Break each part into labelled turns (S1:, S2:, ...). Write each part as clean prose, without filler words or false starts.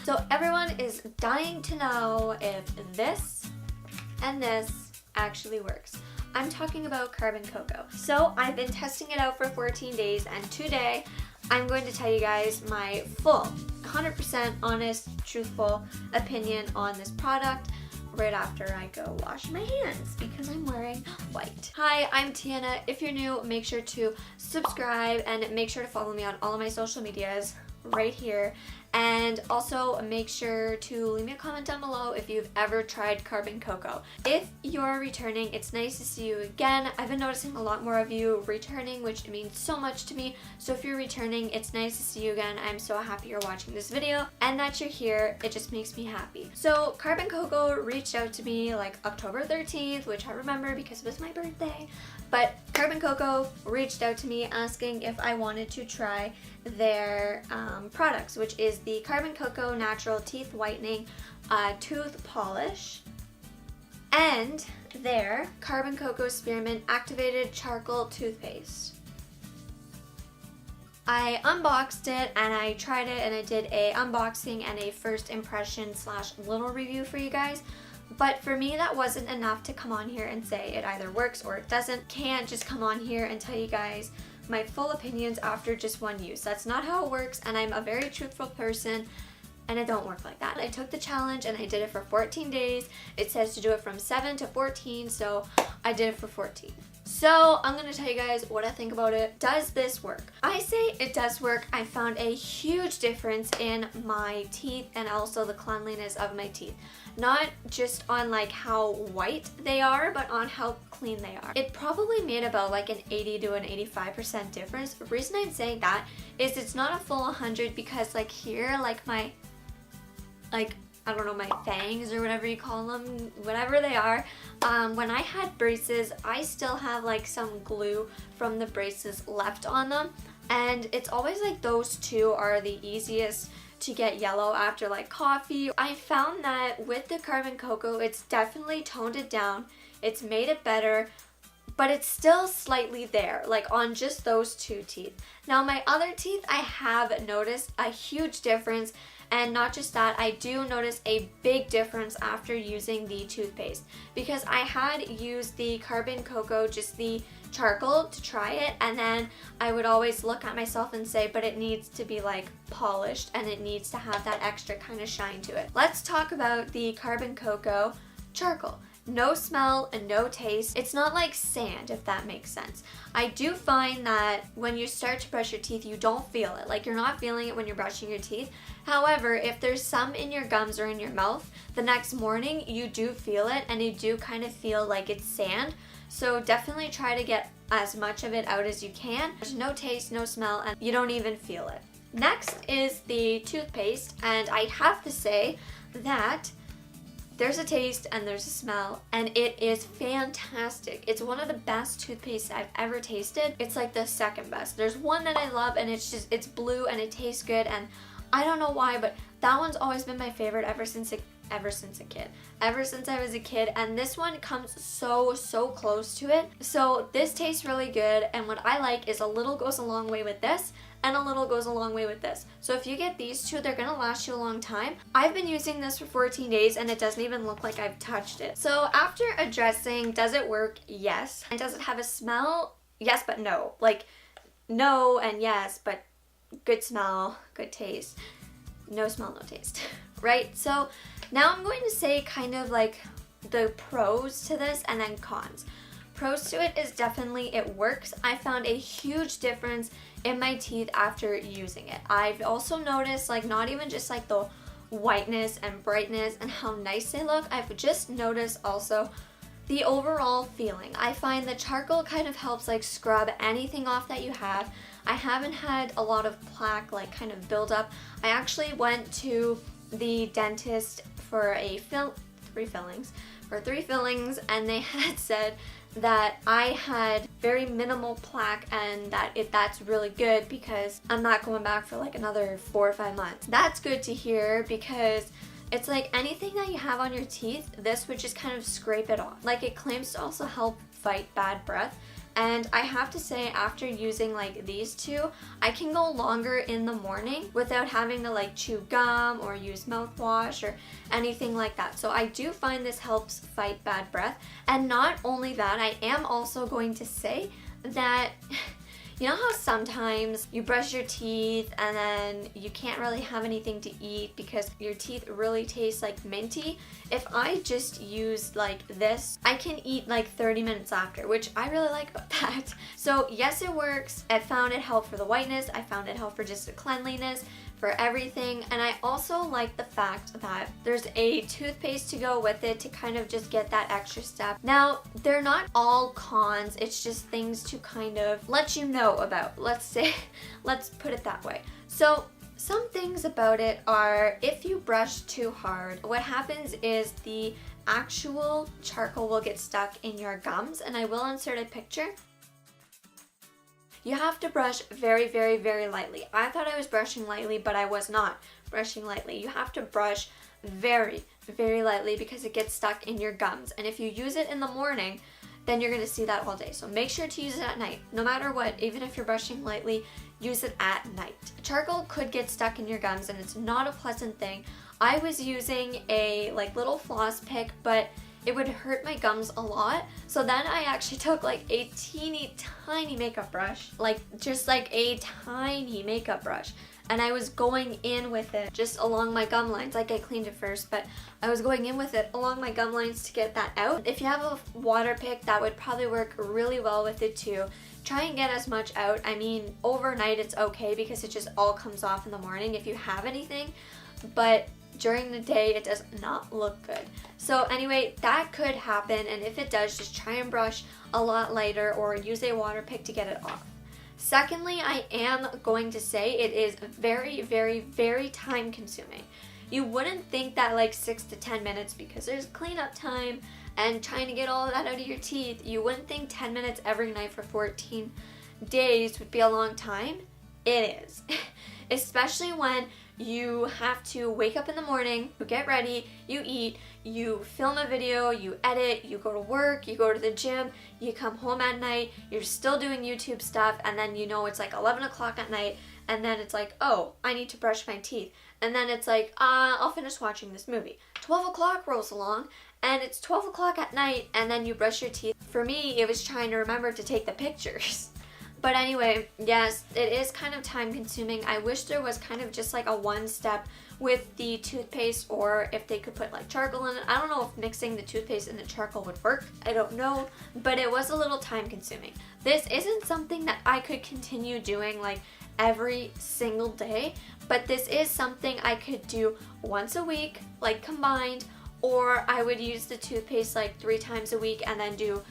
S1: So everyone is dying to know if this and this actually works. I'm talking about Carbon Coco. So I've been testing it out for 14 days, and today I'm going to tell you guys my full 100% honest, truthful opinion on this product right after I go wash my hands because I'm wearing white. Hi, I'm Tiana. If you're new, make sure to subscribe and make sure to follow me on all of my social medias right here. And also make sure to leave me a comment down below if you've ever tried Carbon Coco. If you're returning, it's nice to see you again. I've been noticing a lot more of you returning, which means so much to me. So if you're returning, it's nice to see you again. I'm so happy you're watching this video and that you're here. It just makes me happy. So Carbon Coco reached out to me like October 13th, which I remember because it was my birthday. But Carbon Coco reached out to me asking if I wanted to try their products, which is the Carbon Coco Natural Teeth Whitening Tooth Polish and their Carbon Coco Spearmint Activated Charcoal Toothpaste. I unboxed it and I tried it and I did a unboxing and a first impression / little review for you guys. But for me, that wasn't enough to come on here and say it either works or it doesn't. Can't just come on here and tell you guys my full opinions after just one use. That's not how it works, and I'm a very truthful person, and it don't work like that. I took the challenge and I did it for 14 days. It says to do it from 7 to 14, so I did it for 14. So I'm gonna tell you guys what I think about it. Does this work? I say it does work. I found a huge difference in my teeth and also the cleanliness of my teeth. Not just on like how white they are, but on how clean they are. It probably made about like an 80 to an 85% difference. The reason I'm saying that is it's not a full 100 because like here, like my, like, I don't know, my fangs or whatever you call them, whatever they are, when I had braces, I still have like some glue from the braces left on them, and it's always like those two are the easiest to get yellow after like coffee. I found that with the Carbon Coco, it's definitely toned it down, it's made it better, but it's still slightly there, like on just those two teeth. Now my other teeth, I have noticed a huge difference. And not just that, I do notice a big difference after using the toothpaste, because I had used the Carbon Coco, just the charcoal, to try it, and then I would always look at myself and say, but it needs to be like polished and it needs to have that extra kind of shine to it. Let's talk about the Carbon Coco charcoal. No smell and no taste. It's not like sand, if that makes sense. I do find that when you start to brush your teeth, you don't feel it. Like, you're not feeling it when you're brushing your teeth. However, if there's some in your gums or in your mouth, the next morning you do feel it and you do kind of feel like it's sand. So definitely try to get as much of it out as you can. There's no taste, no smell, and you don't even feel it. Next is the toothpaste, and I have to say that there's a taste and there's a smell, and it is fantastic. It's one of the best toothpastes I've ever tasted. It's like the second best. There's one that I love and it's blue and it tastes good, and I don't know why, but that one's always been my favorite ever since I was a kid, and this one comes so close to it. So this tastes really good, and what I like is a little goes a long way with this and a little goes a long way with this. So if you get these two, they're gonna last you a long time. I've been using this for 14 days and it doesn't even look like I've touched it. So after addressing, does it work? Yes. And does it have a smell? Yes, but no. Like, no and yes, but good smell, good taste. No smell, no taste, right? So now I'm going to say kind of like the pros to this and then cons. Pros to it is definitely it works. I found a huge difference in my teeth after using it. I've also noticed, like, not even just like the whiteness and brightness and how nice they look, I've just noticed also the overall feeling. I find the charcoal kind of helps like scrub anything off that you have. I haven't had a lot of plaque like kind of build up. I actually went to the dentist for three fillings, and they had said that I had very minimal plaque and that's really good because I'm not going back for like another 4 or 5 months. That's good to hear because it's like anything that you have on your teeth, this would just kind of scrape it off. Like, it claims to also help fight bad breath, And I have to say, after using like these two, I can go longer in the morning without having to like chew gum or use mouthwash or anything like that. So I do find this helps fight bad breath. And not only that, I am also going to say that you know how sometimes you brush your teeth and then you can't really have anything to eat because your teeth really taste like minty? If I just use like this, I can eat like 30 minutes after, which I really like about that. So yes, it works. I found it helped for the whiteness. I found it helped for just the cleanliness, for everything. And I also like the fact that there's a toothpaste to go with it to kind of just get that extra step. Now, they're not all cons, it's just things to kind of let you know about. Let's put it that way. So some things about it are, if you brush too hard, what happens is the actual charcoal will get stuck in your gums, and I will insert a picture. You have to brush very, very, very lightly. I thought I was brushing lightly, but I was not brushing lightly. You have to brush very, very lightly because it gets stuck in your gums. And if you use it in the morning, then you're going to see that all day. So make sure to use it at night. No matter what, even if you're brushing lightly, use it at night. Charcoal could get stuck in your gums and it's not a pleasant thing. I was using a like little floss pick, but it would hurt my gums a lot. So then I actually took like a teeny tiny makeup brush, like just like a tiny makeup brush, and I was going in with it just along my gum lines. Like I cleaned it first, but I was going in with it along my gum lines to get that out. If you have a water pick, that would probably work really well with it too. Try and get as much out. I mean, overnight it's okay because it just all comes off in the morning if you have anything, but during the day it does not look good. So anyway, that could happen, and if it does, just try and brush a lot lighter or use a water pick to get it off. Secondly, I am going to say it is very, very, very time consuming. You wouldn't think that like 6 to 10 minutes, because there's cleanup time and trying to get all of that out of your teeth. You wouldn't think 10 minutes every night for 14 days would be a long time. It is. Especially when you have to wake up in the morning, you get ready, you eat, you film a video, you edit, you go to work, you go to the gym, you come home at night, you're still doing YouTube stuff, and then you know it's like 11 o'clock at night, and then it's like, oh, I need to brush my teeth. And then it's like, I'll finish watching this movie. 12 o'clock rolls along, and it's 12 o'clock at night, and then you brush your teeth. For me, it was trying to remember to take the pictures. But anyway, yes, it is kind of time consuming. I wish there was kind of just like a one step with the toothpaste, or if they could put like charcoal in it. I don't know if mixing the toothpaste and the charcoal would work. I don't know, but it was a little time consuming. This isn't something that I could continue doing like every single day, but this is something I could do once a week, like combined, or I would use the toothpaste like 3 times a week and then do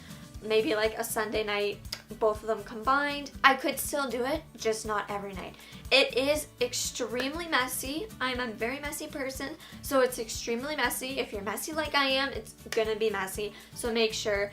S1: maybe like a Sunday night, both of them combined. I could still do it, just not every night. It is extremely messy. I'm a very messy person, so it's extremely messy. If you're messy like I am, it's gonna be messy, so make sure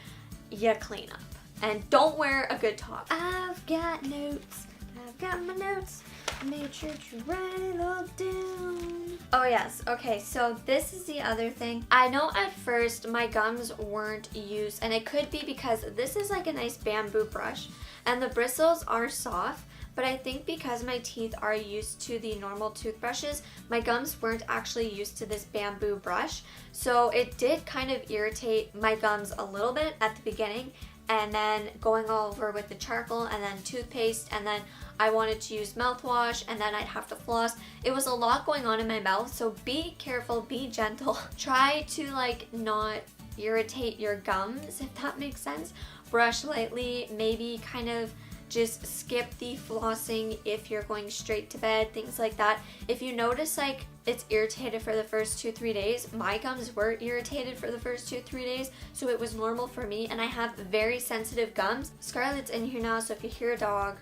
S1: you clean up. And don't wear a good top. I've got notes. I've got my notes. Make sure to write it all down. Oh yes, okay, so this is the other thing. I know at first my gums weren't used, and it could be because this is like a nice bamboo brush and the bristles are soft, but I think because my teeth are used to the normal toothbrushes, my gums weren't actually used to this bamboo brush, so it did kind of irritate my gums a little bit at the beginning, and then going all over with the charcoal and then toothpaste, and then I wanted to use mouthwash, and then I'd have to floss. It was a lot going on in my mouth, so be careful, be gentle. Try to like not irritate your gums, if that makes sense. Brush lightly, maybe kind of just skip the flossing if you're going straight to bed, things like that. If you notice like it's irritated for the first 2-3 days, my gums were irritated for the first 2-3 days, so it was normal for me, and I have very sensitive gums. Scarlett's in here now, so if you hear a dog,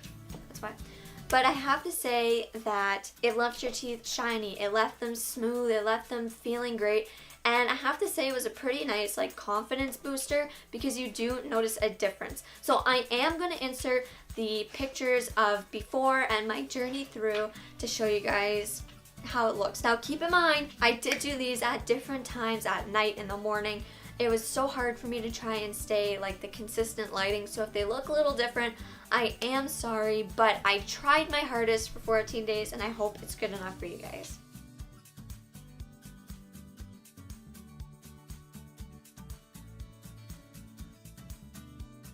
S1: that's fine. But I have to say that it left your teeth shiny, it left them smooth, it left them feeling great. And I have to say it was a pretty nice like confidence booster, because you do notice a difference. So I am going to insert the pictures of before and my journey through to show you guys how it looks. Now keep in mind, I did do these at different times, at night, in the morning, it was so hard for me to try and stay like the consistent lighting, so if they look a little different, I am sorry, but I tried my hardest for 14 days and I hope it's good enough for you guys.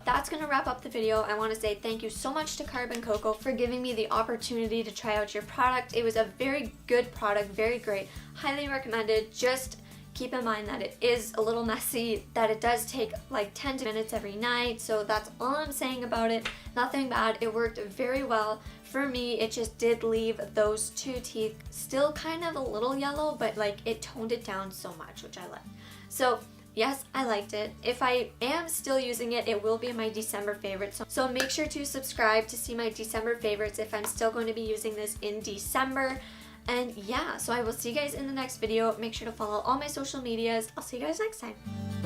S1: That's going to wrap up the video. I want to say thank you so much to Carbon Coco for giving me the opportunity to try out your product. It was a very good product, very great, highly recommended. Just keep in mind that it is a little messy, that it does take like 10 minutes every night, so that's all I'm saying about it. Nothing bad, it worked very well. For me, it just did leave those two teeth still kind of a little yellow, but like it toned it down so much, which I liked. So yes, I liked it. If I am still using it, it will be my December favorites. So make sure to subscribe to see my December favorites if I'm still going to be using this in December. And yeah, so I will see you guys in the next video. Make sure to follow all my social medias. I'll see you guys next time.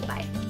S1: Bye.